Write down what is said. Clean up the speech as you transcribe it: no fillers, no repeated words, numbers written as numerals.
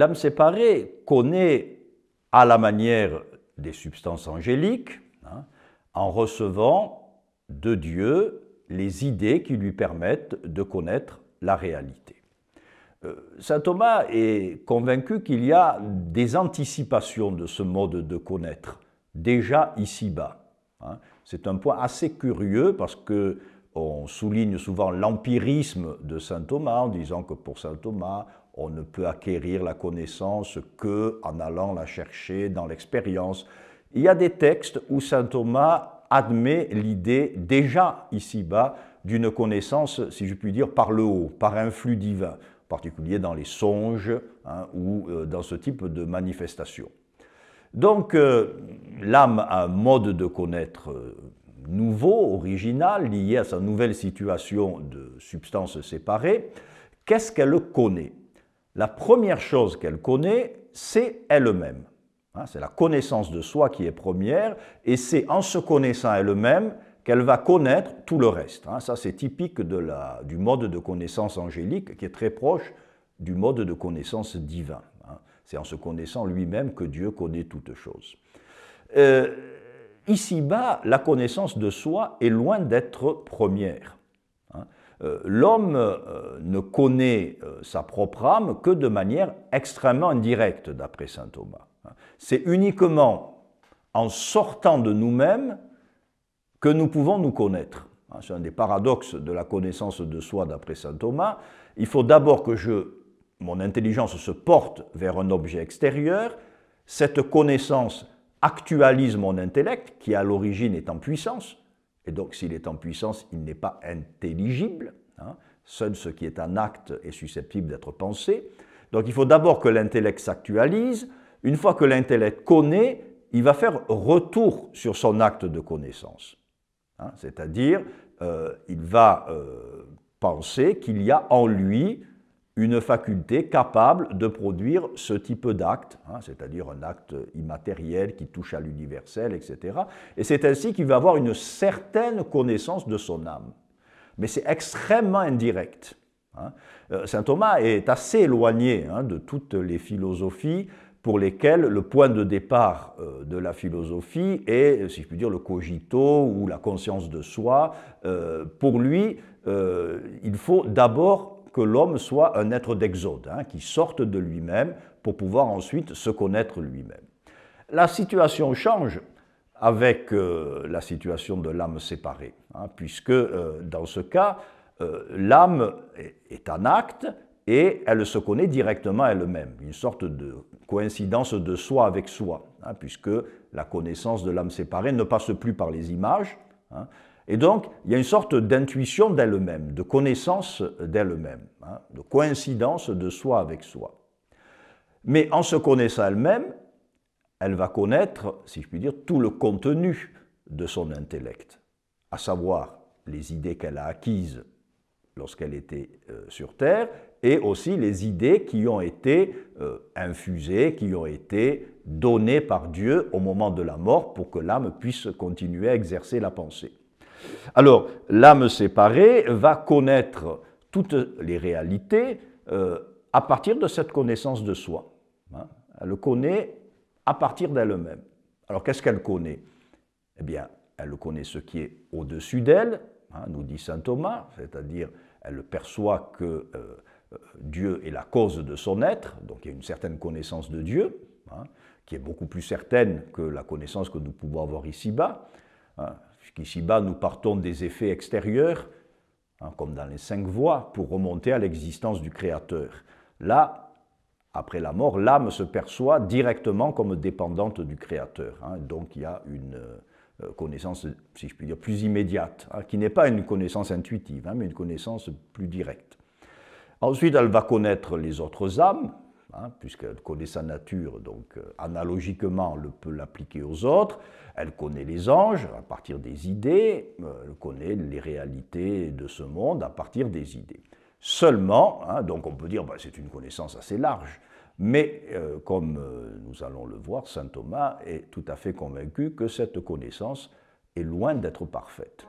l'âme séparée connaît à la manière des substances angéliques, hein, en recevant de Dieu les idées qui lui permettent de connaître la réalité. Saint Thomas est convaincu qu'il y a des anticipations de ce mode de connaître, déjà ici-bas. Hein. C'est un point assez curieux parce qu'on souligne souvent l'empirisme de Saint Thomas en disant que pour Saint Thomas, on ne peut acquérir la connaissance qu'en allant la chercher dans l'expérience. Il y a des textes où Saint Thomas admet l'idée déjà ici-bas d'une connaissance, si je puis dire, par le haut, par un flux divin, en particulier dans les songes, hein, ou dans ce type de manifestation. Donc l'âme a un mode de connaître nouveau, original, lié à sa nouvelle situation de substance séparée. Qu'est-ce qu'elle connaît? La première chose qu'elle connaît, c'est elle-même. C'est la connaissance de soi qui est première, et c'est en se connaissant elle-même qu'elle va connaître tout le reste. Ça, c'est typique du mode de connaissance angélique qui est très proche du mode de connaissance divin. C'est en se connaissant lui-même que Dieu connaît toutes choses. Ici-bas, la connaissance de soi est loin d'être première. L'homme ne connaît sa propre âme que de manière extrêmement indirecte, d'après saint Thomas. C'est uniquement en sortant de nous-mêmes que nous pouvons nous connaître. C'est un des paradoxes de la connaissance de soi d'après saint Thomas. Il faut d'abord que mon intelligence se porte vers un objet extérieur. Cette connaissance actualise mon intellect, qui à l'origine est en puissance, et donc s'il est en puissance, il n'est pas intelligible. Seul ce qui est en acte est susceptible d'être pensé. Donc il faut d'abord que l'intellect s'actualise. Une fois que l'intellect connaît, il va faire retour sur son acte de connaissance. C'est-à-dire, il va penser qu'il y a en lui une faculté capable de produire ce type d'acte, c'est-à-dire un acte immatériel qui touche à l'universel, etc. Et c'est ainsi qu'il va avoir une certaine connaissance de son âme. Mais c'est extrêmement indirect. Saint Thomas est assez éloigné de toutes les philosophies pour lesquelles le point de départ de la philosophie est, si je puis dire, le cogito ou la conscience de soi. Pour lui, il faut d'abord que l'homme soit un être d'exode, qui sorte de lui-même pour pouvoir ensuite se connaître lui-même. La situation change avec la situation de l'âme séparée, puisque dans ce cas, l'âme est en acte et elle se connaît directement elle-même, une sorte de coïncidence de soi avec soi, puisque la connaissance de l'âme séparée ne passe plus par les images, et donc il y a une sorte d'intuition d'elle-même, de connaissance d'elle-même, de coïncidence de soi avec soi. Mais en se connaissant elle-même, elle va connaître, si je puis dire, tout le contenu de son intellect, à savoir les idées qu'elle a acquises lorsqu'elle était sur Terre, et aussi les idées qui ont été infusées, qui ont été données par Dieu au moment de la mort pour que l'âme puisse continuer à exercer la pensée. Alors, l'âme séparée va connaître toutes les réalités à partir de cette connaissance de soi. Elle le connaît à partir d'elle-même. Alors, qu'est-ce qu'elle connaît? Eh bien, elle connaît ce qui est au-dessus d'elle, nous dit saint Thomas, c'est-à-dire elle perçoit que Dieu est la cause de son être, donc il y a une certaine connaissance de Dieu, qui est beaucoup plus certaine que la connaissance que nous pouvons avoir ici-bas. Puisqu'ici-bas, nous partons des effets extérieurs, comme dans les 5 voies, pour remonter à l'existence du Créateur. Là, après la mort, l'âme se perçoit directement comme dépendante du Créateur. Donc il y a une connaissance, si je puis dire, plus immédiate, qui n'est pas une connaissance intuitive, mais une connaissance plus directe. Ensuite, elle va connaître les autres âmes, puisqu'elle connaît sa nature, donc analogiquement, elle peut l'appliquer aux autres. Elle connaît les anges à partir des idées, elle connaît les réalités de ce monde à partir des idées. Seulement, donc on peut dire que c'est une connaissance assez large, mais comme nous allons le voir, saint Thomas est tout à fait convaincu que cette connaissance est loin d'être parfaite.